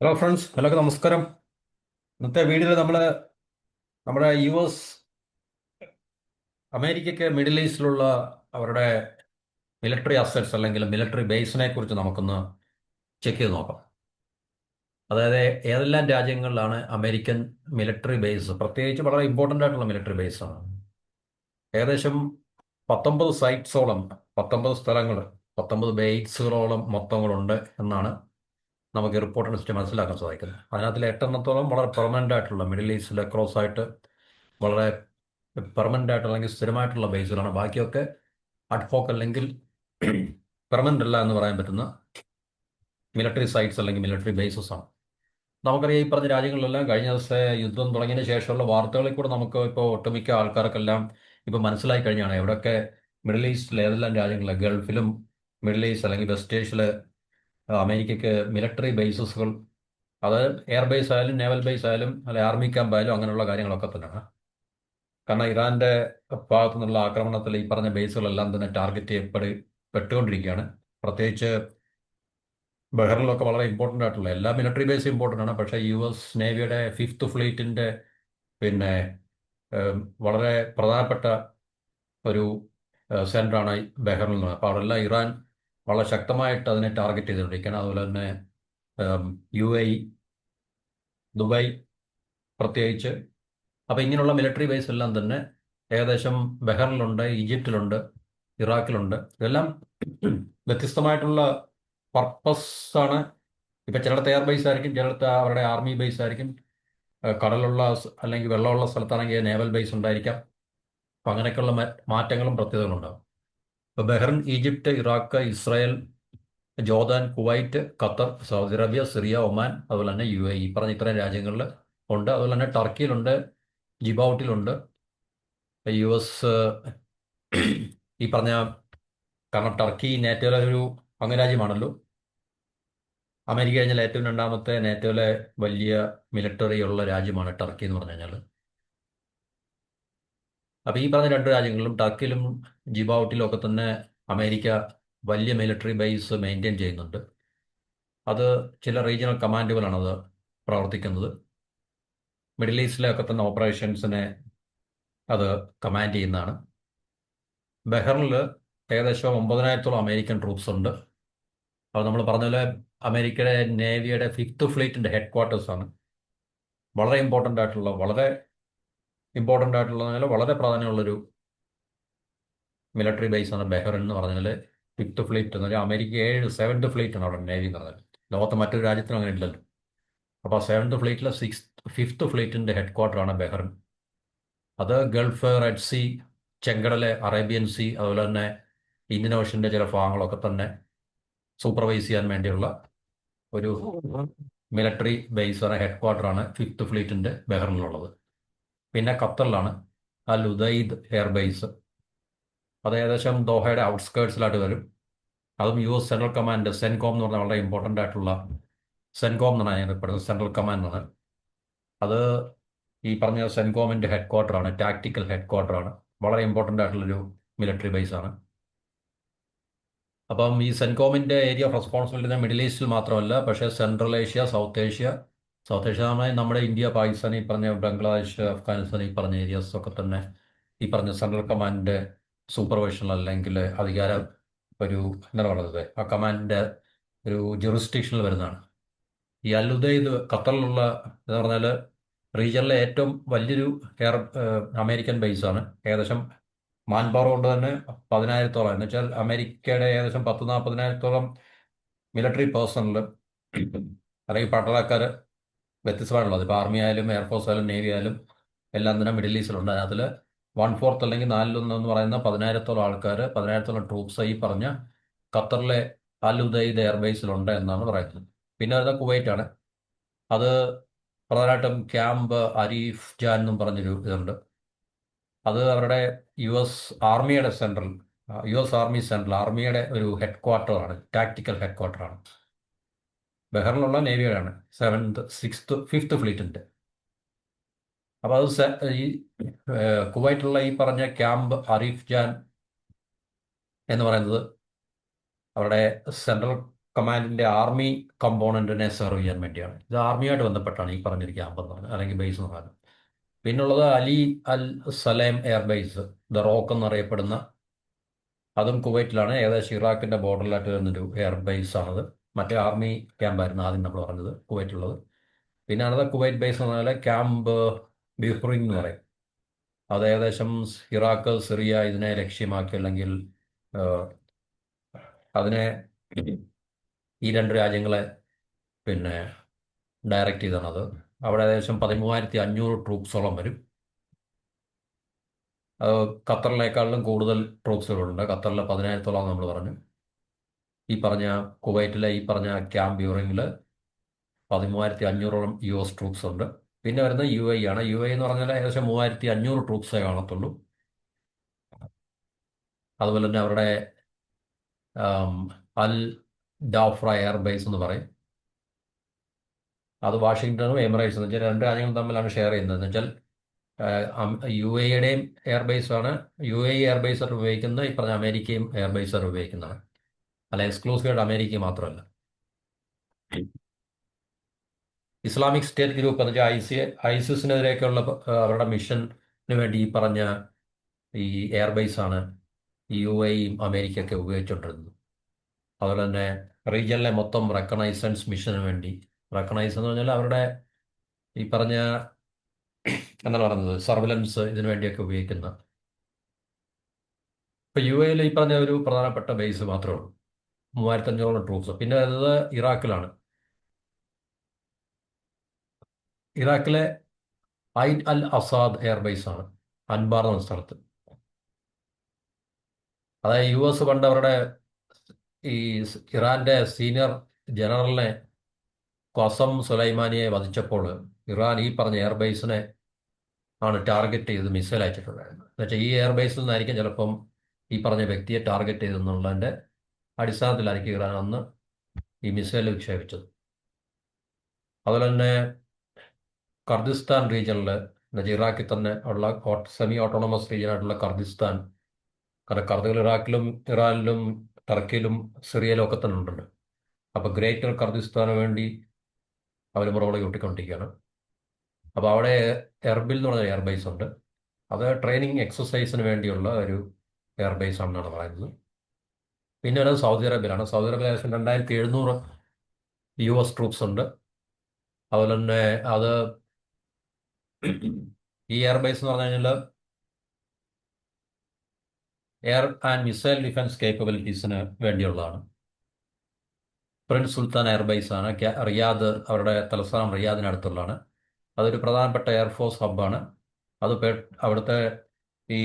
Hello friends, എല്ലാവർക്കും നമസ്കാരം. ഇന്നത്തെ വീഡിയോയിൽ നമ്മുടെ അമേരിക്കയ്ക്ക് മിഡിൽ ഈസ്റ്റിലുള്ള അവരുടെ മിലിറ്ററി അസറ്റ്സ് അല്ലെങ്കിൽ മിലിറ്ററി ബേസിനെ കുറിച്ച് നമുക്കൊന്ന് ചെക്ക് ചെയ്ത് നോക്കാം. അതായത് ഏതെല്ലാം രാജ്യങ്ങളിലാണ് അമേരിക്കൻ മിലിറ്ററി ബേസ്, പ്രത്യേകിച്ച് വളരെ ഇമ്പോർട്ടൻ്റ് ആയിട്ടുള്ള മിലിറ്ററി ബേസാണ്. ഏകദേശം 19 സൈറ്റ്സോളം, 19 സ്ഥലങ്ങൾ, 19 ബേസുകളോളം മൊത്തങ്ങളുണ്ട് എന്നാണ് നമുക്ക് റിപ്പോർട്ട് അനുസരിച്ച് മനസ്സിലാക്കാൻ സാധിക്കുന്നത്. അതിനകത്തിൽ 8 എണ്ണത്തോളം വളരെ പെർമനൻ്റ് ആയിട്ടുള്ള മിഡിൽ ഈസ്റ്റിൽ അക്രോസ് ആയിട്ട് വളരെ പെർമനൻ്റ് ആയിട്ട് അല്ലെങ്കിൽ സ്ഥിരമായിട്ടുള്ള ബേസുകളാണ്. ബാക്കിയൊക്കെ അഡ്ഹോക്ക് അല്ലെങ്കിൽ പെർമനൻ്റ് അല്ല എന്ന് പറയാൻ പറ്റുന്ന മിലിറ്ററി സൈറ്റ്സ് അല്ലെങ്കിൽ മിലിറ്ററി ബേസസ് ആണ്. നമുക്കറിയാം, ഈ പറഞ്ഞ രാജ്യങ്ങളിലെല്ലാം കഴിഞ്ഞ ദിവസത്തെ യുദ്ധം തുടങ്ങിയതിന് ശേഷമുള്ള വാർത്തകളിൽ കൂടെ നമുക്ക് ഇപ്പോൾ ഒട്ടുമിക്ക ആൾക്കാർക്കെല്ലാം ഇപ്പോൾ മനസ്സിലായി കഴിഞ്ഞാണ് എവിടെയൊക്കെ മിഡിൽ ഈസ്റ്റിൽ ഏതെല്ലാം രാജ്യങ്ങളിൽ, ഗൾഫിലും മിഡിൽ ഈസ്റ്റ് അല്ലെങ്കിൽ വെസ്റ്റ് ഏഷ്യയിൽ അമേരിക്കയ്ക്ക് മിലിറ്ററി ബേസസുകൾ, അത് എയർ ബേസ് ആയാലും നേവൽ ബേസ് ആയാലും അല്ലെ ആർമി ക്യാമ്പ് ആയാലും അങ്ങനെയുള്ള കാര്യങ്ങളൊക്കെ തന്നെയാണ്. കാരണം ഇറാന്റെ ഭാഗത്തു നിന്നുള്ള ആക്രമണത്തിൽ ഈ പറഞ്ഞ ബേസുകളെല്ലാം തന്നെ ടാർഗറ്റ് പെട്ടുകൊണ്ടിരിക്കുകയാണ്. പ്രത്യേകിച്ച് ബഹ്റിനിലൊക്കെ വളരെ ഇമ്പോർട്ടൻ്റ് ആയിട്ടുള്ള എല്ലാ മിലിറ്ററി ബേസും ഇമ്പോർട്ടൻ്റ് ആണ്. പക്ഷേ US നേവിയുടെ 5th ഫ്ലീറ്റിന്റെ പിന്നെ വളരെ പ്രധാനപ്പെട്ട ഒരു സെന്ററാണ് ബഹ്റിനിൽ നിന്ന്. അപ്പോൾ അവിടെല്ലാം ഇറാൻ വളരെ ശക്തമായിട്ട് അതിനെ ടാർഗറ്റ് ചെയ്തുകൊണ്ടിരിക്കുകയാണ്. അതുപോലെ തന്നെ UAE, ദുബായ് പ്രത്യേകിച്ച്. അപ്പോൾ ഇങ്ങനെയുള്ള മിലിറ്ററി ബേസ് എല്ലാം തന്നെ ഏകദേശം ബഹ്റിനിലുണ്ട്, ഈജിപ്തിലുണ്ട്, ഇറാഖിലുണ്ട്. ഇതെല്ലാം വ്യത്യസ്തമായിട്ടുള്ള പർപ്പസ് ആണ്. ഇപ്പം ചിലയിടത്ത് എയർ ബേസ് ആയിരിക്കും, ചിലയിടത്ത് അവരുടെ ആർമി ബേസ് ആയിരിക്കും. കടലുള്ള അല്ലെങ്കിൽ വെള്ളമുള്ള സ്ഥലത്താണെങ്കിൽ നേവൽ ബേസ് ഉണ്ടായിരിക്കാം. അപ്പം അങ്ങനെയൊക്കെയുള്ള മാറ്റങ്ങളും പ്രത്യേകതകളും ഉണ്ടാകും. ഇപ്പോൾ Bahrain, Egypt, Iraq, Israel, Jordan, Kuwait, Qatar, Saudi Arabia, Syria, Oman, അതുപോലെ തന്നെ UAE, ഈ പറഞ്ഞ ഇത്രയും രാജ്യങ്ങളിൽ ഉണ്ട്. അതുപോലെ തന്നെ ടർക്കിയിലുണ്ട്, ജിബൌട്ടിലുണ്ട്. US ഈ പറഞ്ഞ, കാരണം ടർക്കി നാറ്റോയിലെ ഒരു അംഗരാജ്യമാണല്ലോ. അമേരിക്ക കഴിഞ്ഞാൽ ഏറ്റവും രണ്ടാമത്തെ നാറ്റോയിലെ വലിയ മിലിറ്ററി ഉള്ള രാജ്യമാണ് ടർക്കി എന്ന് പറഞ്ഞു കഴിഞ്ഞാൽ. അപ്പോൾ ഈ പറഞ്ഞ രണ്ട് രാജ്യങ്ങളിലും, ടർക്കിയിലും ജിബൌട്ടിലും ഒക്കെ തന്നെ അമേരിക്ക വലിയ മിലിറ്ററി ബേസ് മെയിൻറ്റെയിൻ ചെയ്യുന്നുണ്ട്. അത് ചില റീജിയണൽ കമാൻഡുകളാണ് അത് പ്രവർത്തിക്കുന്നത്. മിഡിൽ ഈസ്റ്റിലെ ഒക്കെ തന്നെ ഓപ്പറേഷൻസിനെ അത് കമാൻഡ് ചെയ്യുന്നതാണ്. ബഹ്റിനിൽ ഏകദേശം 9,000-ഓളം അമേരിക്കൻ ട്രൂപ്സ് ഉണ്ട്. അപ്പോൾ നമ്മൾ പറഞ്ഞ പോലെ അമേരിക്കയുടെ നേവിയുടെ 5th ഫ്ലീറ്റിന്റെ ഹെഡ് ക്വാർട്ടേഴ്സ് ആണ്. വളരെ ഇമ്പോർട്ടൻ്റ് ആയിട്ടുള്ള, വളരെ ഇമ്പോർട്ടൻ്റ് ആയിട്ടുള്ള, വളരെ പ്രാധാന്യമുള്ളൊരു മിലിറ്ററി ബേസ് ആണ് ബഹ്റിൻ എന്ന് പറഞ്ഞാൽ. 5th ഫ്ലീറ്റ് എന്ന് പറഞ്ഞാൽ അമേരിക്ക 7th ഫ്ലീറ്റ് ആണ് അവിടെ നേവി എന്ന് പറഞ്ഞാൽ. ലോകത്തെ മറ്റൊരു രാജ്യത്തിനും അങ്ങനെ ഇല്ലല്ലോ. അപ്പോൾ 7th ഫ്ലീറ്റിലെ 5th ഫ്ലീറ്റിന്റെ ഹെഡ് ക്വാർട്ടർ ആണ് ബഹ്റിൻ. അത് ഗൾഫ്, റെഡ് സീ, ചെങ്കടല്, അറേബ്യൻ സീ, അതുപോലെ തന്നെ ഇന്ത്യൻ ഓഷ്യന്റെ ചില ഭാഗങ്ങളൊക്കെ തന്നെ സൂപ്പർവൈസ് ചെയ്യാൻ വേണ്ടിയുള്ള ഒരു മിലിറ്ററി ബേസ് ആണ്, ഹെഡ് ക്വാർട്ടർ ആണ് 5th ഫ്ലീറ്റിന്റെ ബഹ്റിനിലുള്ളത്. പിന്നെ ഖത്തറിലാണ് അൽ ഉദൈദ് എയർബേസ്. അത് ഏകദേശം ദോഹയുടെ ഔട്ട്സ്കേർട്സിലായിട്ട് വരും. അതും US സെൻട്രൽ കമാൻഡ്, സെൻകോം എന്ന് പറഞ്ഞാൽ വളരെ ഇമ്പോർട്ടൻ്റ് ആയിട്ടുള്ള, സെൻകോം എന്നാണ് അറിയപ്പെടുന്നത്, സെൻട്രൽ കമാൻഡ് ആണ്. അത് ഈ പറഞ്ഞ സെൻകോമിന്റെ ഹെഡ് ക്വാർട്ടർ ആണ്, ടാക്ടിക്കൽ ഹെഡ് ക്വാർട്ടർ ആണ്. വളരെ ഇമ്പോർട്ടൻ്റ് ആയിട്ടുള്ളൊരു മിലിറ്ററി ബേസ് ആണ്. അപ്പം ഈ സെൻകോമിന്റെ ഏരിയ ഓഫ് റെസ്പോൺസിബിലിറ്റി മിഡിൽ ഈസ്റ്റിൽ മാത്രമല്ല, പക്ഷേ central Asia, south Asia, south Asia നമ്മുടെ ഇന്ത്യ, പാകിസ്ഥാൻ, ഈ പറഞ്ഞ ബംഗ്ലാദേശ്, അഫ്ഗാനിസ്ഥാൻ, ഈ പറഞ്ഞ ഏരിയാസ് ഒക്കെ തന്നെ ഈ പറഞ്ഞ സെൻട്രൽ കമാൻഡിന്റെ സൂപ്പർവിഷൻ അല്ലെങ്കിൽ അധികാരം, ഒരു എന്താണ് പറയുന്നത്, ആ കമാൻഡിന്റെ ഒരു ജുറിസ്ഡിക്ഷനിൽ വരുന്നതാണ്. ഈ അൽ ഉദൈദ് ഖത്തറിലുള്ള എന്ന് പറഞ്ഞാൽ റീജിയനിലെ ഏറ്റവും വലിയൊരു എയർ അമേരിക്കൻ ബേസാണ്. ഏകദേശം മാൻ പവർ കൊണ്ട് തന്നെ 10,000-ഓളം, എന്ന് വെച്ചാൽ അമേരിക്കയുടെ ഏകദേശം 40,000-40,000-ഓളം മിലിറ്ററി പേഴ്സണൽ അല്ലെങ്കിൽ പട്ടാളക്കാർ വ്യത്യസ്തമാണുള്ളത്. ഇപ്പോൾ ആർമി ആയാലും എയർഫോഴ്സ് ആയാലും നേവി ആയാലും എല്ലാം തന്നെ മിഡിൽ ഈസ്റ്റിലുണ്ട്. അതിൽ 1/4 അല്ലെങ്കിൽ 4/1 എന്ന് പറയുന്ന 10,000-ഓളം ആൾക്കാർ, 10,000-ഓളം ട്രൂപ്സ് ഈ പറഞ്ഞ ഖത്തറിലെ അൽ ഉദൈദ് എയർബേസിലുണ്ട് എന്നാണ് പറയുന്നത്. പിന്നെ വരുന്ന കുവൈറ്റ് ആണ്. അത് പ്രധാനമായിട്ടും ക്യാമ്പ് അരീഫ് ജാൻ എന്നും പറഞ്ഞൊരു ഇതുണ്ട്. അത് അവരുടെ US ആർമിയുടെ സെൻട്രൽ, US ആർമി സെൻട്രൽ ആർമിയുടെ ഒരു ഹെഡ് ക്വാർട്ടർ ആണ്, ടാക്ടിക്കൽ ഹെഡ് ക്വാർട്ടർ ആണ്. ബഹ്റിനുള്ള നേവിയുടെയാണ്, 5th ഫ്ലീറ്റിന്റെ. അപ്പോൾ അത് ഈ കുവൈറ്റുള്ള ഈ പറഞ്ഞ ക്യാമ്പ് അരീഫ് ജാൻ എന്ന് പറയുന്നത് അവരുടെ സെൻട്രൽ കമാൻഡിൻ്റെ ആർമി കമ്പോണൻറ്റിനെ സെർവ് ചെയ്യാൻ വേണ്ടിയാണ്. ഇത് ആർമിയായിട്ട് ബന്ധപ്പെട്ടാണ് ഈ പറഞ്ഞൊരു ക്യാമ്പ് എന്ന് പറഞ്ഞത്, അല്ലെങ്കിൽ ബേസ് എന്ന് പറയുന്നത്. പിന്നുള്ളത് അലി അൽ സലേം എയർബേസ്, ദ റോക്ക് എന്നറിയപ്പെടുന്ന, അതും കുവൈറ്റിലാണ്. ഏകദേശം ഇറാഖിൻ്റെ ബോർഡറിലായിട്ട് വരുന്നൊരു എയർബേസ് ആണത്. മറ്റേ ആർമി ക്യാമ്പായിരുന്നു ആദ്യം നമ്മൾ പറഞ്ഞത് കുവൈറ്റുള്ളത്. പിന്നെ അടുത്ത കുവൈറ്റ് ബേസ് എന്ന് പറഞ്ഞാൽ ക്യാമ്പ് ബിഹ്റിൻ എന്ന് പറയും. അത് ഏകദേശം ഇറാഖ്, സിറിയ ഇതിനെ ലക്ഷ്യമാക്കി, അല്ലെങ്കിൽ ഏഹ്, അതിനെ ഈ രണ്ട് രാജ്യങ്ങളെ പിന്നെ ഡയറക്റ്റ് ചെയ്താണത്. അവിടെ ഏകദേശം 13,500 ട്രൂപ്സോളം വരും. ഖത്തറിനേക്കാളിലും കൂടുതൽ ട്രൂപ്സുകളുണ്ട്. ഖത്തറിലെ 10,000-ഓളം നമ്മൾ പറഞ്ഞു. ഈ പറഞ്ഞ കുവൈറ്റിലെ ഈ പറഞ്ഞ ക്യാമ്പ് ബ്യൂറിങ്ങിൽ 13,500-ഓളം US ട്രൂപ്സ് ഉണ്ട്. പിന്നെ വരുന്നത് UAE ആണ്. UAE എന്ന് പറഞ്ഞാൽ ഏകദേശം 3,500 ട്രൂപ്സേ കാണത്തുള്ളൂ. അതുപോലെ തന്നെ അവരുടെ ആം, അൽ ഡാഫ്ര എയർബേസ് എന്ന് പറയും. അത് വാഷിങ്ടണും എമിറേറ്റ്സ് എന്ന് വെച്ചാൽ രണ്ട് രാജ്യങ്ങളും തമ്മിലാണ് ഷെയർ ചെയ്യുന്നത്. എന്ന് വെച്ചാൽ UAEയുടെയും എയർബേസ് ആണ്. UAE എയർബേസ് ഉപയോഗിക്കുന്നത് ഈ പറഞ്ഞ അമേരിക്കയും എയർബേസ് ഉപയോഗിക്കുന്നതാണ്. അല്ല, എക്സ്ക്ലൂസീവായിട്ട് അമേരിക്ക മാത്രമല്ല. ഇസ്ലാമിക് സ്റ്റേറ്റ് ഗ്രൂപ്പ് എന്ന് വെച്ചാൽ ഐസിസിനെതിരെയൊക്കെയുള്ള അവരുടെ മിഷന് വേണ്ടി ഈ പറഞ്ഞ ഈ എയർബേസ് ആണ് UAEയും അമേരിക്കയൊക്കെ ഉപയോഗിച്ചുകൊണ്ടിരുന്നത്. അതുപോലെ തന്നെ റീജിയനിലെ മൊത്തം റെക്കണൈസൻസ് മിഷന് വേണ്ടി, റെക്കണൈസ് എന്ന് പറഞ്ഞാൽ അവരുടെ ഈ പറഞ്ഞ എന്താണ് പറയുന്നത്, സർവലൻസ് ഇതിനു വേണ്ടിയൊക്കെ ഉപയോഗിക്കുന്ന. ഇപ്പൊ UAEയിൽ ഈ പറഞ്ഞ ഒരു പ്രധാനപ്പെട്ട ബേസ് മാത്രമേ ഉള്ളൂ. 3,500 ട്രൂപ്സ്. പിന്നെ വരുന്നത് ഇറാഖിലാണ്. ഇറാഖിലെ ഐൻ അൽ അസാദ് എയർബേസ് ആണ്, അൻബാർ എന്ന സ്ഥലത്ത്. അതായത് US പണ്ട് അവരുടെ ഈ ഇറാന്റെ സീനിയർ ജനറലിനെ ഖസം സുലൈമാനിയെ വധിച്ചപ്പോൾ ഇറാൻ ഈ പറഞ്ഞ എയർബേസിനെ ആണ് ടാർഗറ്റ് ചെയ്ത് മിസൈൽ അയച്ചിട്ടുണ്ടായിരുന്നത്. എന്നുവെച്ചാൽ ഈ എയർബേസിൽ നിന്നായിരിക്കും ചിലപ്പം ഈ പറഞ്ഞ വ്യക്തിയെ ടാർഗറ്റ് ചെയ്തെന്നുള്ളതിൻ്റെ അടിസ്ഥാനത്തിലായിരിക്കും ഇറാൻ അന്ന് ഈ മിസൈൽ വിക്ഷേപിച്ചത്. അതുപോലെ തന്നെ കർദിസ്ഥാൻ റീജിയനിൽ, എന്നുവെച്ചാൽ ഇറാഖിൽ തന്നെ ഉള്ള സെമി ഓട്ടോണമസ് റീജിയനായിട്ടുള്ള കർദിസ്ഥാൻ, കാരണം കർദുകൾ ഇറാഖിലും ഇറാനിലും ടർക്കിയിലും സിറിയയിലും ഒക്കെ തന്നെ ഉണ്ടുണ്ട്. അപ്പോൾ ഗ്രേറ്റർ കർദിസ്ഥാന് വേണ്ടി അവർ മുറവിളി കൂട്ടിക്കൊണ്ടിരിക്കുകയാണ്. അപ്പോൾ അവിടെ എർബിൽ എന്ന് പറഞ്ഞ എയർബേസ് ഉണ്ട്. അത് ട്രെയിനിങ് എക്സസൈസിന് വേണ്ടിയുള്ള ഒരു എയർബേസ് ആണെന്നാണ് പറയുന്നത്. പിന്നെ ഉള്ളത് സൗദി അറേബ്യയിലാണ്. സൗദി അറേബ്യ ഏകദേശം 2,700 US ട്രൂപ്സ് ഉണ്ട്. അതുപോലെ തന്നെ അത് ഈ എയർബേസ് എന്ന് പറഞ്ഞു കഴിഞ്ഞാൽ എയർ ആൻഡ് മിസൈൽ ഡിഫൻസ് കേപ്പബിലിറ്റീസിന് വേണ്ടിയുള്ളതാണ്. പ്രിൻസ് സുൽത്താൻ എയർബേസ് ആണ്. റിയാദ്, അവരുടെ തലസ്ഥാനം റിയാദിനടുത്തുള്ളതാണ്. അതൊരു പ്രധാനപ്പെട്ട എയർഫോഴ്സ് ഹബ്ബാണ്. അത് അവിടുത്തെ ഈ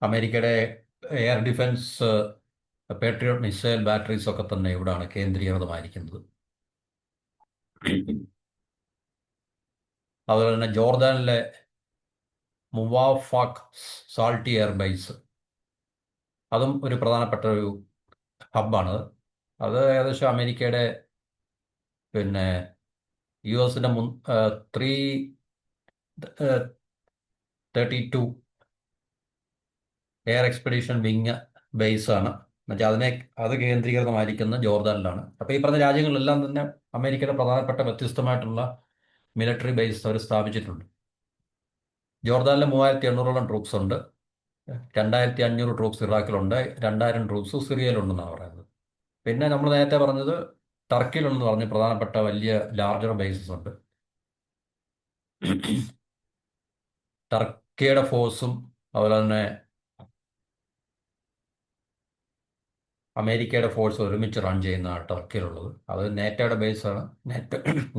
അമേരിക്കയുടെ air defence patriot missile batteries ഒക്കെ തന്നെ ഇവിടാണ് കേന്ദ്രീകൃതമായിരിക്കുന്നത്. അതുപോലെ തന്നെ ജോർദാനിലെ മുവാഫാഖ് സാൾട്ടി എയർബേസ്, അതും ഒരു പ്രധാനപ്പെട്ട ഒരു ഹബ്ബാണ്. അത് ഏകദേശം അമേരിക്കയുടെ പിന്നെ US-ന്റെ 332 എയർ എക്സ്പെഡീഷൻ വിങ് ബേസ് ആണ്. എന്നുവെച്ചാൽ അത് കേന്ദ്രീകൃതമായിരിക്കുന്ന ജോർദാനിലാണ്. അപ്പോൾ ഈ പറഞ്ഞ രാജ്യങ്ങളിലെല്ലാം തന്നെ അമേരിക്കയുടെ പ്രധാനപ്പെട്ട വ്യത്യസ്തമായിട്ടുള്ള മിലിറ്ററി ബേസ് അവർ സ്ഥാപിച്ചിട്ടുണ്ട്. ജോർദാനിൽ 3,800-ഓളം ട്രൂപ്സ് ഉണ്ട്. 2,500 ട്രൂപ്സ് ഇറാഖിലുണ്ട്. 2,000 ട്രൂപ്സ് സിറിയയിലുണ്ടെന്നാണ് പറയുന്നത്. പിന്നെ നമ്മൾ നേരത്തെ പറഞ്ഞത് ടർക്കിയിലുണ്ടെന്ന് പറഞ്ഞ് പ്രധാനപ്പെട്ട വലിയ ലാർജർ ബേസസ് ഉണ്ട്. ടർക്കിയുടെ ഫോഴ്സും അതുപോലെ തന്നെ അമേരിക്കയുടെ ഫോഴ്സ് ഒരുമിച്ച് റൺ ചെയ്യുന്നതാണ് ടർക്കിയിലുള്ളത്. അത് നേറ്റോയുടെ ബേസാണ്.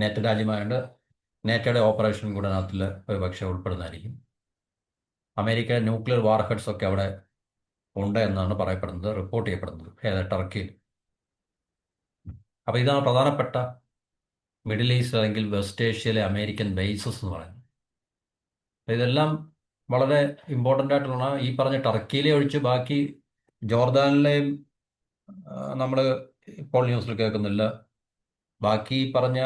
നേറ്റോ രാജ്യമായതുകൊണ്ട് നേറ്റോയുടെ ഓപ്പറേഷൻ കൂടെ അതിൽ ഒരു പക്ഷേ ഉൾപ്പെടുന്നതായിരിക്കും. അമേരിക്കയുടെ ന്യൂക്ലിയർ വാർഹെഡ്സ് ഒക്കെ അവിടെ ഉണ്ട് എന്നാണ് പറയപ്പെടുന്നത്, റിപ്പോർട്ട് ചെയ്യപ്പെടുന്നത് ടർക്കിയിൽ. അപ്പോൾ ഇതാണ് പ്രധാനപ്പെട്ട മിഡിൽ ഈസ്റ്റ് അല്ലെങ്കിൽ വെസ്റ്റ് ഏഷ്യയിലെ അമേരിക്കൻ ബേസസ് എന്ന് പറയുന്നത്. ഇതെല്ലാം വളരെ ഇമ്പോർട്ടൻ്റ് ആയിട്ടുള്ള, ഈ പറഞ്ഞ ടർക്കിയിലെ ഒഴിച്ച് ബാക്കി ജോർദാനിലെയും നമ്മൾ ഇപ്പോൾ ന്യൂസിൽ കേൾക്കുന്നില്ല. ബാക്കി പറഞ്ഞ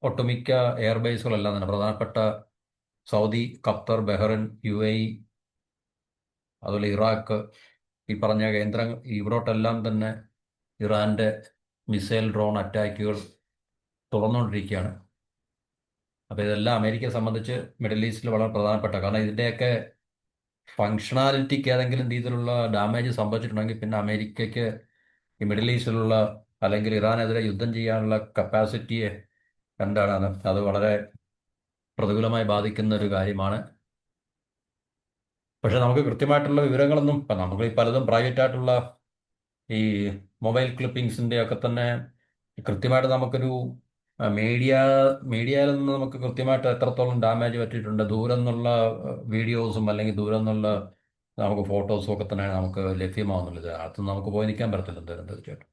ഒട്ടുമിക്ക എയർബേസുകളെല്ലാം തന്നെ പ്രധാനപ്പെട്ട സൗദി, ഖത്തർ, ബഹ്റിൻ, UAE, അതുപോലെ ഇറാഖ്, ഈ പറഞ്ഞ കേന്ദ്രം ഇവിടോട്ടെല്ലാം തന്നെ ഇറാൻ്റെ മിസൈൽ ഡ്രോൺ അറ്റാക്കുകൾ തുടർന്നുകൊണ്ടിരിക്കുകയാണ്. അപ്പോൾ ഇതെല്ലാം അമേരിക്കയെ സംബന്ധിച്ച് മിഡിൽ ഈസ്റ്റിൽ വളരെ പ്രധാനപ്പെട്ട, കാരണം ഇതിൻ്റെയൊക്കെ ഫങ്ഷണാലിറ്റിക്ക് ഏതെങ്കിലും രീതിയിലുള്ള ഡാമേജ് സംഭവിച്ചിട്ടുണ്ടെങ്കിൽ പിന്നെ അമേരിക്കയ്ക്ക് ഈ മിഡിൽ ഈസ്റ്റിലുള്ള അല്ലെങ്കിൽ ഇറാനെതിരെ യുദ്ധം ചെയ്യാനുള്ള കപ്പാസിറ്റിയെ എന്താണ് അത് വളരെ പ്രതികൂലമായി ബാധിക്കുന്ന ഒരു കാര്യമാണ്. പക്ഷെ നമുക്ക് കൃത്യമായിട്ടുള്ള വിവരങ്ങളൊന്നും ഇപ്പം നമുക്ക് ഈ പലതും പ്രൈവറ്റ് ആയിട്ടുള്ള ഈ മൊബൈൽ ക്ലിപ്പിംഗ്സിൻ്റെ ഒക്കെ തന്നെ കൃത്യമായിട്ട് നമുക്കൊരു മീഡിയ മീഡിയയിൽ നിന്ന് നമുക്ക് കൃത്യമായിട്ട് എത്രത്തോളം ഡാമേജ് പറ്റിയിട്ടുണ്ട് ദൂരം നിന്നുള്ള വീഡിയോസും അല്ലെങ്കിൽ ദൂരം നിന്നുള്ള നമുക്ക് ഫോട്ടോസും ഒക്കെ തന്നെ നമുക്ക് ലഭ്യമാവുന്നുള്ളത്. അത് നമുക്ക് പോയി നിൽക്കാൻ പറ്റത്തില്ല എന്തായാലും തീർച്ചയായിട്ടും.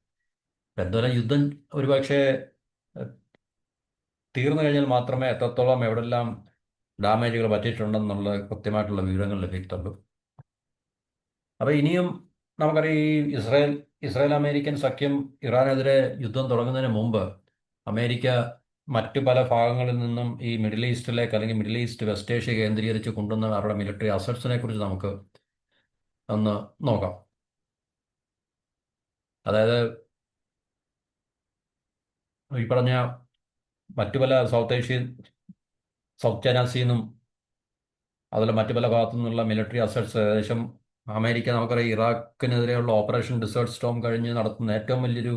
എന്തായാലും യുദ്ധം ഒരുപക്ഷെ തീർന്നു കഴിഞ്ഞാൽ മാത്രമേ എത്രത്തോളം എവിടെല്ലാം ഡാമേജുകൾ പറ്റിയിട്ടുണ്ടെന്നുള്ള കൃത്യമായിട്ടുള്ള വിവരങ്ങൾ ലഭിക്കത്തുള്ളൂ. അപ്പോൾ ഇനിയും നമുക്കറിയാം ഈ ഇസ്രായേൽ അമേരിക്കൻ സഖ്യം ഇറാനെതിരെ യുദ്ധം തുടങ്ങുന്നതിന് മുമ്പ് അമേരിക്ക മറ്റു പല ഭാഗങ്ങളിൽ നിന്നും ഈ മിഡിൽ ഈസ്റ്റിലേക്ക് അല്ലെങ്കിൽ മിഡിൽ ഈസ്റ്റ് വെസ്റ്റ് ഏഷ്യ കേന്ദ്രീകരിച്ച് കൊണ്ടുവന്ന അവരുടെ മിലിറ്ററി അസറ്റ്സിനെ കുറിച്ച് നമുക്ക് ഒന്ന് നോക്കാം. അതായത് ഈ പറഞ്ഞ മറ്റു പല സൗത്ത് ചൈന സീയിൽ നിന്നും അതുപോലെ മറ്റു പല ഭാഗത്തു നിന്നുള്ള മിലിറ്ററി അസറ്റ്സ് ഏകദേശം അമേരിക്ക നമുക്കറിയാം ഇറാഖിനെതിരെയുള്ള ഓപ്പറേഷൻ ഡിസേർട്ട് സ്റ്റോം കഴിഞ്ഞ് നടത്തുന്ന ഏറ്റവും വലിയൊരു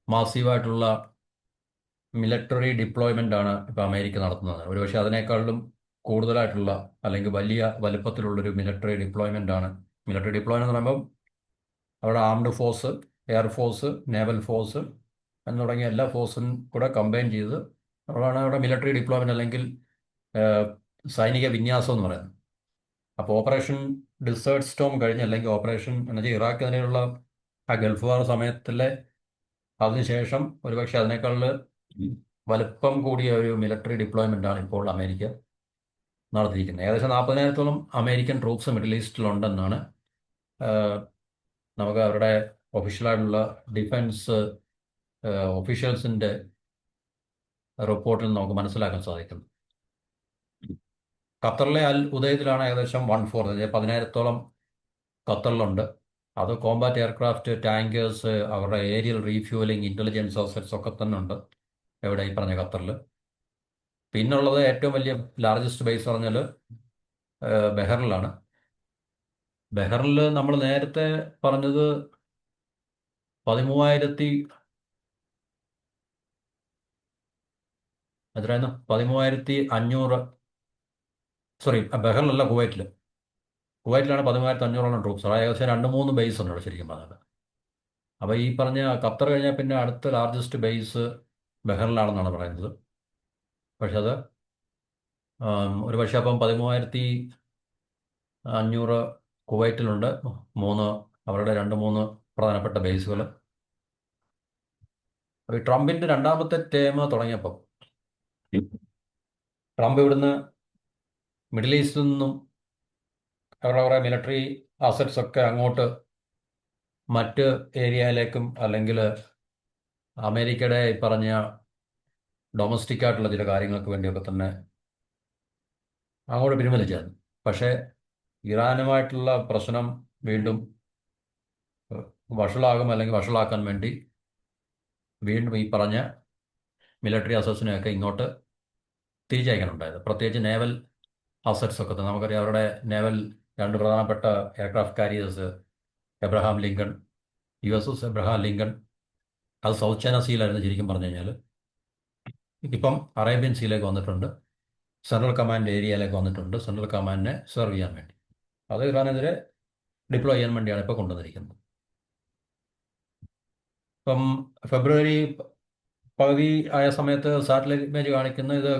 മാസീവായിട്ടുള്ള മിലിറ്ററി ഡിപ്ലോയ്മെൻ്റ് ആണ് ഇപ്പോൾ അമേരിക്ക നടത്തുന്നത്. ഒരുപക്ഷെ അതിനേക്കാളും കൂടുതലായിട്ടുള്ള അല്ലെങ്കിൽ വലിയ വലുപ്പത്തിലുള്ളൊരു മിലിറ്ററി ഡിപ്ലോയ്മെൻ്റ് ആണ്. മിലിറ്ററി ഡിപ്ലോയ്മെൻ്റ് എന്ന് പറയുമ്പം അവിടെ armed force, air force, naval force എന്ന് തുടങ്ങിയ എല്ലാ ഫോഴ്സും കൂടെ കമ്പൈൻ ചെയ്ത് അവിടെയാണ് അവിടെ മിലിറ്ററി ഡിപ്ലോയ്മെൻ്റ് അല്ലെങ്കിൽ സൈനിക വിന്യാസം എന്ന് പറയുന്നത്. അപ്പോൾ ഓപ്പറേഷൻ ഡിസേർട്ട് സ്റ്റോം കഴിഞ്ഞ് അല്ലെങ്കിൽ ഓപ്പറേഷൻ എന്നുവെച്ചാൽ ഇറാഖിനെതിരെയുള്ള ആ ഗൾഫ് വാർ സമയത്തിലെ അതിനുശേഷം ഒരുപക്ഷെ അതിനേക്കാൾ വലുപ്പം കൂടിയ ഒരു മിലിറ്ററി ഡിപ്ലോയ്മെൻ്റ് ആണ് ഇപ്പോൾ അമേരിക്ക നടത്തിയിരിക്കുന്നത്. ഏകദേശം 40,000-ഓളം അമേരിക്കൻ ട്രൂപ്സ് മിഡിൽ ഈസ്റ്റിലുണ്ടെന്നാണ് നമുക്ക് അവരുടെ ഒഫീഷ്യലായിട്ടുള്ള ഡിഫൻസ് ഒഫീഷ്യൽസിൻ്റെ റിപ്പോർട്ടിൽ നമുക്ക് മനസ്സിലാക്കാൻ സാധിക്കും. ഖത്തറിലെ അൽ ഉദൈദിലാണ് ഏകദേശം 1/4, 10,000-ഓളം ഖത്തറിലുണ്ട്. അത് കോമ്പാറ്റ് എയർക്രാഫ്റ്റ്, ടാങ്കേഴ്സ്, അവരുടെ ഏരിയൽ റീഫ്യൂവലിംഗ്, ഇൻ്റലിജൻസ് അസറ്റ്സ് ഒക്കെ തന്നെ ഉണ്ട് എവിടെ ഈ പറഞ്ഞ ഖത്തറിൽ. പിന്നുള്ളത് ഏറ്റവും വലിയ ലാർജസ്റ്റ് ബേസ് പറഞ്ഞാൽ ബെഹറിലാണ്. ബെഹറിൽ നമ്മൾ നേരത്തെ പറഞ്ഞത് 13,500, സോറി ബെഹറിലല്ല, കുവൈറ്റിലാണ് 13,500-ഓളം ട്രൂപ്സ്. അതായത് ഏകദേശം 2-3 ബേസ് ഉണ്ട് അവിടെ ശരിക്കും പറഞ്ഞത്. അപ്പോൾ ഈ പറഞ്ഞ ഖത്തർ കഴിഞ്ഞാൽ പിന്നെ അടുത്ത ലാർജസ്റ്റ് ബേസ് ബെഹറിലാണെന്നാണ് പറയുന്നത്. പക്ഷെ അത് ഒരു പക്ഷേ അപ്പം 13,500 കുവൈറ്റിലുണ്ട്, 3 അവരുടെ 2-3 പ്രധാനപ്പെട്ട ബേസുകൾ. അപ്പോൾ ഈ ട്രംപിൻ്റെ രണ്ടാമത്തെ ടേം തുടങ്ങിയപ്പോൾ ട്രംപ് ഇവിടുന്ന് മിഡിൽ ഈസ്റ്റിൽ നിന്നും അവരുടെ കുറേ മിലിറ്ററി അസറ്റ്സ് ഒക്കെ അങ്ങോട്ട് മറ്റ് ഏരിയയിലേക്കും അല്ലെങ്കിൽ അമേരിക്കയുടെ ഈ പറഞ്ഞ ഡൊമസ്റ്റിക് ആയിട്ടുള്ള ചില കാര്യങ്ങൾക്ക് വേണ്ടിയൊക്കെ തന്നെ അങ്ങോട്ട് പിൻവലിച്ചായിരുന്നു. പക്ഷേ ഇറാനുമായിട്ടുള്ള പ്രശ്നം വീണ്ടും വഷളാകും അല്ലെങ്കിൽ വഷളാക്കാൻ വേണ്ടി വീണ്ടും ഈ പറഞ്ഞ മിലിറ്ററി അസറ്റ്സിനെയൊക്കെ ഇങ്ങോട്ട് തിരിച്ചയക്കാനുണ്ടായത്. പ്രത്യേകിച്ച് നേവൽ അസറ്റ്സ് ഒക്കെ തന്നെ നമുക്കറിയാം. അവരുടെ നേവൽ 2 പ്രധാനപ്പെട്ട aircraft carriers Abraham Lincoln, USS Abraham Lincoln, അത് സൗത്ത് ചൈന സീയിലായിരുന്നു ശരിക്കും പറഞ്ഞു കഴിഞ്ഞാൽ. ഇപ്പം അറേബ്യൻ സീയിലേക്ക് വന്നിട്ടുണ്ട്, സെൻട്രൽ കമാൻഡ് ഏരിയയിലേക്ക് വന്നിട്ടുണ്ട്, സെൻട്രൽ കമാൻഡിനെ സെർവ് ചെയ്യാൻ വേണ്ടി. അത് ഇറാനെതിരെ ഡിപ്ലോയ് ചെയ്യാൻ വേണ്ടിയാണ് ഇപ്പോൾ കൊണ്ടുവന്നിരിക്കുന്നത്. ഇപ്പം ഫെബ്രുവരി പകുതി ആയ സമയത്ത് സാറ്റലൈറ്റ് ഇമേജ് കാണിക്കുന്ന ഇത്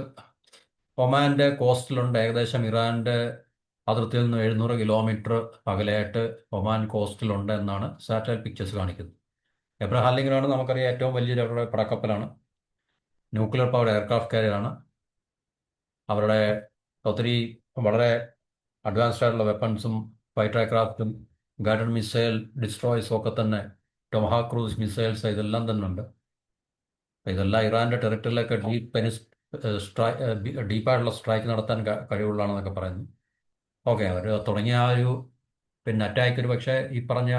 ഒമാൻ്റെ കോസ്റ്റിലുണ്ട്. ഏകദേശം ഇറാൻ്റെ അതിർത്തിയിൽ നിന്ന് 700 കിലോമീറ്റർ അകലെയായിട്ട് ഒമാൻ കോസ്റ്റിലുണ്ട് എന്നാണ് സാറ്റലൈറ്റ് പിക്ചേഴ്സ് കാണിക്കുന്നത്. എബ്രഹാം ലിങ്കനാണ് നമുക്കറിയാം ഏറ്റവും വലിയൊരു അവരുടെ പടക്കപ്പലാണ്, ന്യൂക്ലിയർ പവർഡ് എയർക്രാഫ്റ്റ് കാരിയറാണ്. അവരുടെ ഒത്തിരി വളരെ അഡ്വാൻസ്ഡ് ആയിട്ടുള്ള വെപ്പൺസും ഫൈറ്റർ എയർക്രാഫ്റ്റും ഗൈഡഡ് മിസൈൽ ഡിസ്ട്രോയ്സും ഒക്കെ തന്നെ, ടൊമഹാക് ക്രൂസ് മിസൈൽസ് ഇതെല്ലാം തന്നെ ഉണ്ട്. ഇതെല്ലാം ഇറാൻ്റെ ടെറിട്ടറിയിലൊക്കെ ഡീപ്പായിട്ടുള്ള സ്ട്രൈക്ക് നടത്താൻ കഴിവുള്ളതാണെന്നൊക്കെ പറയുന്നു. ഓക്കെ, അവർ തുടങ്ങിയ ആ ഒരു പിന്നെ അറ്റാക്ക് ഒരു പക്ഷേ ഈ പറഞ്ഞ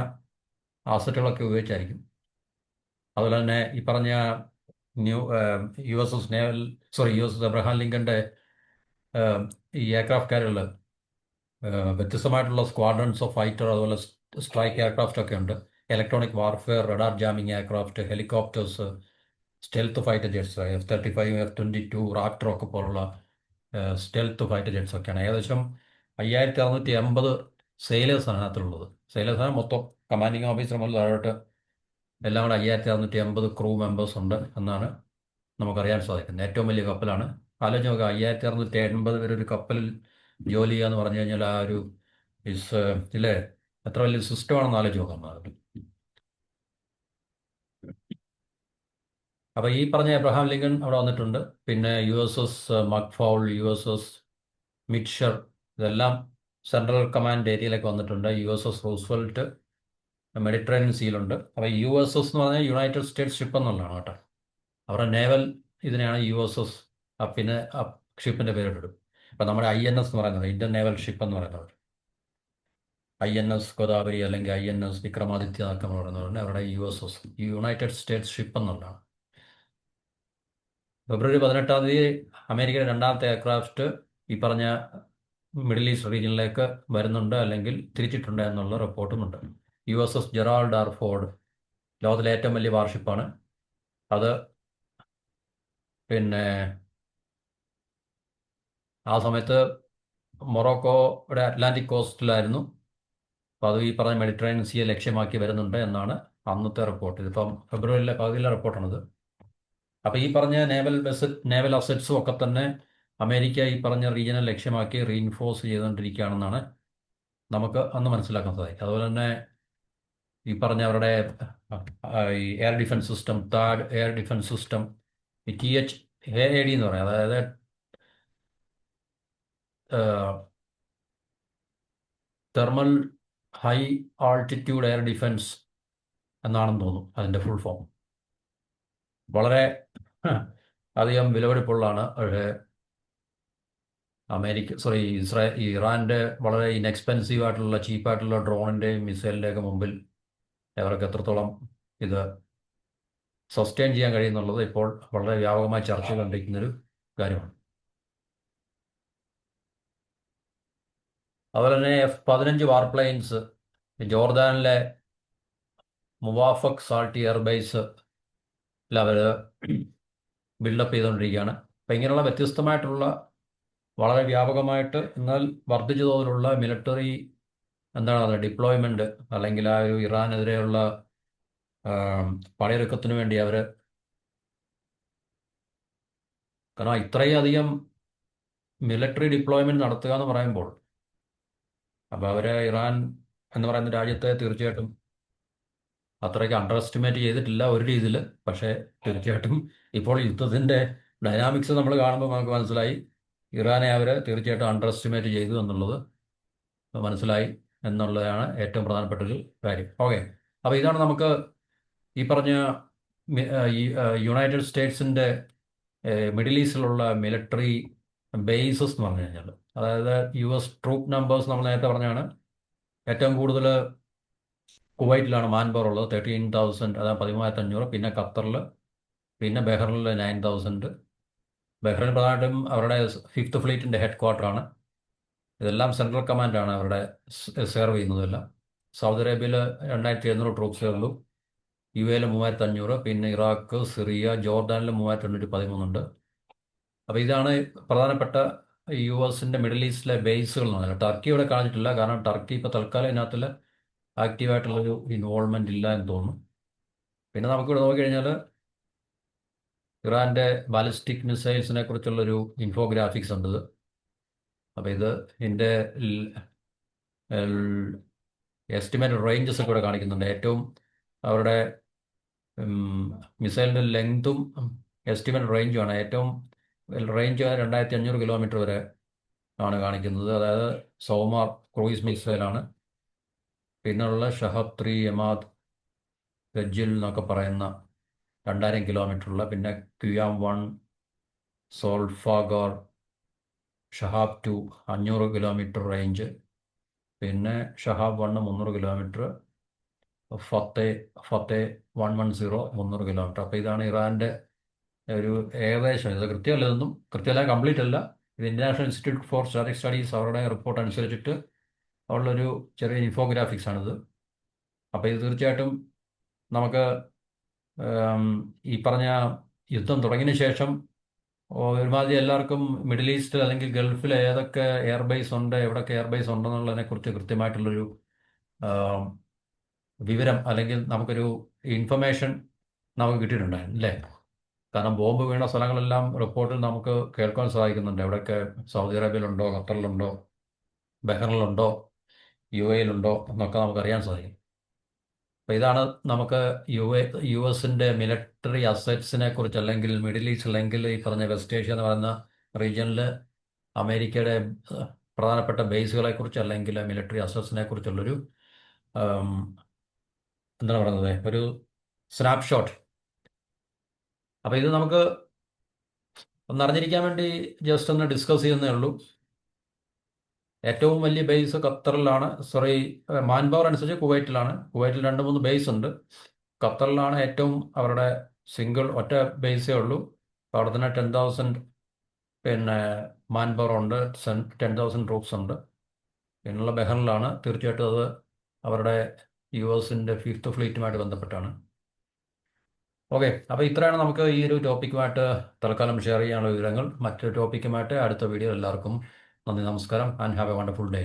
ആസറ്റുകളൊക്കെ ഉപയോഗിച്ചായിരിക്കും. അതുപോലെ തന്നെ ഈ പറഞ്ഞ new U S S naval U S S Abraham ലിങ്കന്റെ ഈ എയർക്രാഫ്റ്റ് കാരിയറുകൾ വ്യത്യസ്തമായിട്ടുള്ള സ്ക്വാഡ്രൺസ് ഓഫ് ഫൈറ്റർ, അതുപോലെ സ്ട്രൈക്ക് എയർക്രാഫ്റ്റ് ഒക്കെ ഉണ്ട്. Electronic warfare, radar jamming aircraft, helicopters, stealth fighter jets, F-35, F-22, Raptor ഒക്കെ പോലുള്ള സ്റ്റെൽത്ത് ഫൈറ്റർ ജെറ്റ്സ് ഒക്കെയാണ്. ഏകദേശം 5680 സെയിലേഴ്സാണ് അതിനകത്തുള്ളത്. സെയിലേഴ്സാണ് മൊത്തം. കമാൻഡിംഗ് ഓഫീസർ മുതൽ താഴോട്ട് എല്ലാം കൂടെ 5680 ക്രൂ മെമ്പേഴ്സ് ഉണ്ട് എന്നാണ് നമുക്കറിയാൻ സാധിക്കുന്നത്. ഏറ്റവും വലിയ കപ്പലാണ്. ആലോചിച്ച് നോക്കുക, 5680 പേര് ഒരു കപ്പലിൽ ജോലി ചെയ്യുക എന്ന് പറഞ്ഞു കഴിഞ്ഞാൽ ആ ഒരു ഇല്ലേ, എത്ര വലിയ സിസ്റ്റമാണെന്ന് ആലോചിച്ച് നോക്കാം അത്. അപ്പോൾ ഈ പറഞ്ഞ എബ്രഹാം ലിങ്കൺ അവിടെ വന്നിട്ടുണ്ട്. പിന്നെ USS മക്ഫൗൾ, USS മിറ്റ്ഷർ, ഇതെല്ലാം സെൻട്രൽ കമാൻഡ് ഏരിയയിലേക്ക് വന്നിട്ടുണ്ട്. USS റൂസ്വെൽറ്റ് മെഡിറ്ററേനിയൻ സീലുണ്ട്. അപ്പോൾ USS എന്ന് പറഞ്ഞാൽ യുണൈറ്റഡ് സ്റ്റേറ്റ്സ് ഷിപ്പ് എന്നുള്ളതാണ് കേട്ടോ. അവരുടെ നേവൽ ഇതിനെയാണ് USS. പിന്നെ ഷിപ്പിൻ്റെ പേരിടും. അപ്പം നമ്മുടെ INS എന്ന് പറയുന്നത് ഇന്ത്യൻ നേവൽ ഷിപ്പ് എന്ന് പറയുന്നത്, INS ഗോദാവരി അല്ലെങ്കിൽ INS വിക്രമാദിത്യ എന്നൊക്കെ പറയുന്നതുകൊണ്ട് അവരുടെ USS യുണൈറ്റഡ് സ്റ്റേറ്റ്സ് ഷിപ്പ് എന്നുള്ളതാണ്. ഫെബ്രുവരി 18 അമേരിക്കയുടെ രണ്ടാമത്തെ എയർക്രാഫ്റ്റ് ഈ പറഞ്ഞ മിഡിൽ ഈസ്റ്റ് റീജിയനിലേക്ക് വരുന്നുണ്ട് അല്ലെങ്കിൽ തിരിച്ചിട്ടുണ്ട് എന്നുള്ള റിപ്പോർട്ടുമുണ്ട്. USS ജെറാൾഡ് ആർ ഫോർഡ് ലോകത്തിലെ ഏറ്റവും വലിയ വാർഷിപ്പാണ് അത്. പിന്നെ ആ സമയത്ത് മൊറോക്കോയുടെ അറ്റ്ലാന്റിക് കോസ്റ്റിലായിരുന്നു. അപ്പോൾ അത് ഈ പറഞ്ഞ മെഡിറ്ററേനിയൻ സീയെ ലക്ഷ്യമാക്കി വരുന്നുണ്ട് എന്നാണ് അന്നത്തെ റിപ്പോർട്ട്. ഇതിപ്പം ഫെബ്രുവരിയിലെ പകുതിയിലെ റിപ്പോർട്ടാണിത്. അപ്പോൾ ഈ പറഞ്ഞ നേവൽ അസറ്റ്സും ഒക്കെ തന്നെ അമേരിക്ക ഈ പറഞ്ഞ റീജിയനെ ലക്ഷ്യമാക്കി റീഇൻഫോഴ്സ് ചെയ്തുകൊണ്ടിരിക്കുകയാണെന്നാണ് നമുക്ക് അന്ന് മനസ്സിലാക്കാൻ സാധിക്കും. അതുപോലെ തന്നെ ഈ പറഞ്ഞ അവരുടെ ഈ എയർ ഡിഫൻസ് സിസ്റ്റം, താഡ് എയർ ഡിഫൻസ് സിസ്റ്റം, ഈ THAAD എന്ന് പറയാം, അതായത് thermal high altitude air defence എന്നാണെന്ന് തോന്നുന്നു അതിൻ്റെ ഫുൾ ഫോം. വളരെ അധികം വിലപിടിപ്പുള്ളതാണ്. പക്ഷേ ഇറാൻ്റെ വളരെ ഇൻഎക്സ്പെൻസീവ് ആയിട്ടുള്ള ചീപ്പായിട്ടുള്ള ഡ്രോണിൻ്റെയും മിസൈലിൻ്റെയൊക്കെ മുമ്പിൽ അവർക്ക് എത്രത്തോളം ഇത് സസ്റ്റെയിൻ ചെയ്യാൻ കഴിയുന്നുള്ളത് ഇപ്പോൾ വളരെ വ്യാപകമായി ചർച്ച ചെയ്തുകൊണ്ടിരിക്കുന്നൊരു കാര്യമാണ്. അതുപോലെ തന്നെ F-15 വാർപ്ലെയിൻസ് ജോർദാനിലെ മുവാഫക് സാൾട്ടി എയർബേസ് അവർ ബിൽഡപ്പ് ചെയ്തുകൊണ്ടിരിക്കുകയാണ്. അപ്പം ഇങ്ങനെയുള്ള വ്യത്യസ്തമായിട്ടുള്ള വളരെ വ്യാപകമായിട്ട് എന്നാൽ വർദ്ധിച്ച തോതിലുള്ള മിലിറ്ററി ഡിപ്ലോയ്മെൻറ്റ് അല്ലെങ്കിൽ ആ ഒരു ഇറാനെതിരെയുള്ള പടയൊരുക്കത്തിന് വേണ്ടി അവർ, കാരണം ഇത്രയും അധികം മിലിറ്ററി ഡിപ്ലോയ്മെൻറ്റ് നടത്തുക എന്ന് പറയുമ്പോൾ അപ്പോൾ ഇറാൻ എന്ന് പറയുന്ന രാജ്യത്തെ തീർച്ചയായിട്ടും അത്രയ്ക്ക് അണ്ടർ എസ്റ്റിമേറ്റ് ചെയ്തിട്ടില്ല ഒരു രീതിയിൽ. പക്ഷേ തീർച്ചയായിട്ടും ഇപ്പോൾ യുദ്ധത്തിൻ്റെ ഡൈനാമിക്സ് നമ്മൾ കാണുമ്പോൾ നമുക്ക് മനസ്സിലായി ഇറാനെ അവർ തീർച്ചയായിട്ടും അണ്ടർ എസ്റ്റിമേറ്റ് ചെയ്തു എന്നുള്ളത് മനസ്സിലായി എന്നുള്ളതാണ് ഏറ്റവും പ്രധാനപ്പെട്ട ഒരു കാര്യം. ഓക്കെ, അപ്പോൾ ഇതാണ് നമുക്ക് ഈ പറഞ്ഞ യുണൈറ്റഡ് സ്റ്റേറ്റ്സിൻ്റെ മിഡിൽ ഈസ്റ്റിലുള്ള മിലിറ്ററി ബേസസ് എന്ന് പറഞ്ഞു കഴിഞ്ഞാൽ, അതായത് US ട്രൂപ്പ് നമ്പേഴ്സ് നമ്മൾ നേരത്തെ പറഞ്ഞാണ്. ഏറ്റവും കൂടുതൽ കുവൈറ്റിലാണ് മാൻപവർ ഉള്ളത്, 13,000, അതായത് 13,500. പിന്നെ ഖത്തറിൽ, പിന്നെ ബഹ്റിനിൽ 9,000. ബഹ്റിൻ പ്രധാനമായിട്ടും അവരുടെ 5th ഫ്ലീറ്റിൻ്റെ ഹെഡ് ക്വാർട്ടറാണ്. ഇതെല്ലാം സെൻട്രൽ കമാൻഡാണ് അവരുടെ സെർവ് ചെയ്യുന്നതെല്ലാം. സൗദി അറേബ്യയിൽ 2,700 ട്രൂപ്സേ ഉള്ളൂ. UAയിൽ 3,500. പിന്നെ ഇറാഖ്, സിറിയ, ജോർദാനിൽ 3,813 ഉണ്ട്. അപ്പോൾ ഇതാണ് പ്രധാനപ്പെട്ട USൻ്റെ മിഡിൽ ഈസ്റ്റിലെ ബേസുകൾ എന്ന് പറഞ്ഞാൽ. ടർക്കി ഇവിടെ കാണിച്ചിട്ടില്ല, കാരണം ടർക്കി ഇപ്പോൾ തൽക്കാലം ഇതിനകത്തിൽ ആക്റ്റീവായിട്ടുള്ളൊരു ഇൻവോൾവ്മെൻ്റ് ഇല്ല എന്ന് തോന്നുന്നു. പിന്നെ നമുക്കിവിടെ നോക്കിക്കഴിഞ്ഞാൽ ഇറാൻ്റെ ബാലിസ്റ്റിക് മിസൈൽസിനെ കുറിച്ചുള്ളൊരു ഇൻഫോഗ്രാഫിക്സ് ഉണ്ട്. അപ്പോൾ ഇതിൻ്റെ എസ്റ്റിമേറ്റഡ് റേഞ്ചസ് ഒക്കെ ഇവിടെ കാണിക്കുന്നുണ്ട്. ഏറ്റവും അവരുടെ മിസൈലിൻ്റെ ലെങ്തും എസ്റ്റിമേറ്റഡ് റേഞ്ചുമാണ്. ഏറ്റവും റേഞ്ച് 2,500 കിലോമീറ്റർ വരെ ആണ് കാണിക്കുന്നത്. അതായത് സൗമാർ ക്രൂയിസ് മിസൈലാണ്. പിന്നെയുള്ള ഷഹബ് 3 എമാദ് ഗജിൽ എന്നൊക്കെ പറയുന്ന 2,000 കിലോമീറ്ററുള്ള, പിന്നെ ക്യുയാം 1, സോൾഫാഗോർ, ഷഹാബ് 2 500 കിലോമീറ്റർ റേഞ്ച്, പിന്നെ ഷഹാബ് 1 300 കിലോമീറ്റർ, ഫത്തെ ഫത്തെ 110 300 കിലോമീറ്റർ. അപ്പോൾ ഇതാണ് ഇറാൻ്റെ ഒരു ഏകദേശം, ഇത് കൃത്യമല്ല, ഇതൊന്നും കൃത്യമല്ല, കംപ്ലീറ്റ് അല്ല. ഇത് international institute four static studies അവരുടെ റിപ്പോർട്ട് അനുസരിച്ചിട്ട് ഉള്ളൊരു ചെറിയ ഇൻഫോഗ്രാഫിക്സ് ആണിത്. അപ്പോൾ ഇത് തീർച്ചയായിട്ടും നമുക്ക് ഈ പറഞ്ഞ യുദ്ധം തുടങ്ങിയതിന് ശേഷം ഒരുമാതിരി എല്ലാവർക്കും മിഡിൽ ഈസ്റ്റിൽ അല്ലെങ്കിൽ ഗൾഫിൽ ഏതൊക്കെ എയർബേസ് ഉണ്ട്, എവിടെയൊക്കെ എയർബേസ് ഉണ്ടെന്നുള്ളതിനെ കുറിച്ച് കൃത്യമായിട്ടുള്ളൊരു ആം, വിവരം അല്ലെങ്കിൽ നമുക്കൊരു ഇൻഫർമേഷൻ നമുക്ക് കിട്ടിയിട്ടുണ്ടായിരുന്നു അല്ലേ? കാരണം ബോംബ് വീണ സ്ഥലങ്ങളെല്ലാം റിപ്പോർട്ടിൽ നമുക്ക് കേൾക്കാൻ സാധിക്കുന്നുണ്ട്. എവിടെയൊക്കെ സൗദി അറേബ്യയിലുണ്ടോ, ഖത്തറിലുണ്ടോ, ബഹ്റിനിലുണ്ടോ, യു എയിലുണ്ടോ എന്നൊക്കെ നമുക്കറിയാൻ സാധിക്കും. അപ്പോൾ ഇതാണ് നമുക്ക് യു എസിൻ്റെ മിലിറ്ററി അസറ്റ്സിനെ കുറിച്ച്, അല്ലെങ്കിൽ മിഡിൽ ഈസ്റ്റ് അല്ലെങ്കിൽ ഈ പറഞ്ഞ വെസ്റ്റ് ഏഷ്യ എന്ന് പറയുന്ന റീജിയനിൽ അമേരിക്കയുടെ പ്രധാനപ്പെട്ട ബേസുകളെ കുറിച്ച് അല്ലെങ്കിൽ മിലിറ്ററി അസറ്റ്സിനെ കുറിച്ചുള്ളൊരു ആം, എന്താണ് പറയുന്നത്, ഒരു സ്നാപ്ഷോട്ട്. അപ്പോൾ ഇത് നമുക്ക് ഒന്നറിഞ്ഞിരിക്കാൻ വേണ്ടി ജസ്റ്റ് ഒന്ന് ഡിസ്കസ് ചെയ്യുന്നേ ഉള്ളൂ. ഏറ്റവും വലിയ ബേസ് ഖത്തറിലാണ്, സോറി, മാൻ പവർ അനുസരിച്ച് കുവൈറ്റിലാണ്. കുവൈറ്റിൽ 2-3 ബേസ് ഉണ്ട്. ഖത്തറിലാണ് ഏറ്റവും അവരുടെ സിംഗിൾ ഒറ്റ ബേസേ ഉള്ളൂ. അപ്പോൾ അവിടെ തന്നെ 10,000 പിന്നെ മാൻ പവർ ഉണ്ട്, 10,000 ട്രൂപ്സ് ഉണ്ട്. പിന്നുള്ള ബഹ്റിനിലാണ്. തീർച്ചയായിട്ടും അത് അവരുടെ US-ൻ്റെ 5th ഫ്ലീറ്റുമായിട്ട് ബന്ധപ്പെട്ടാണ്. ഓക്കെ, അപ്പോൾ ഇത്രയാണ് നമുക്ക് ഈ ഒരു ടോപ്പിക്കുമായിട്ട് തൽക്കാലം ഷെയർ ചെയ്യാനുള്ള വിവരങ്ങൾ. മറ്റൊരു ടോപ്പിക്കുമായിട്ട് അടുത്ത വീഡിയോ. എല്ലാവർക്കും നന്ദി, നമസ്കാരം, and have A wonderful day.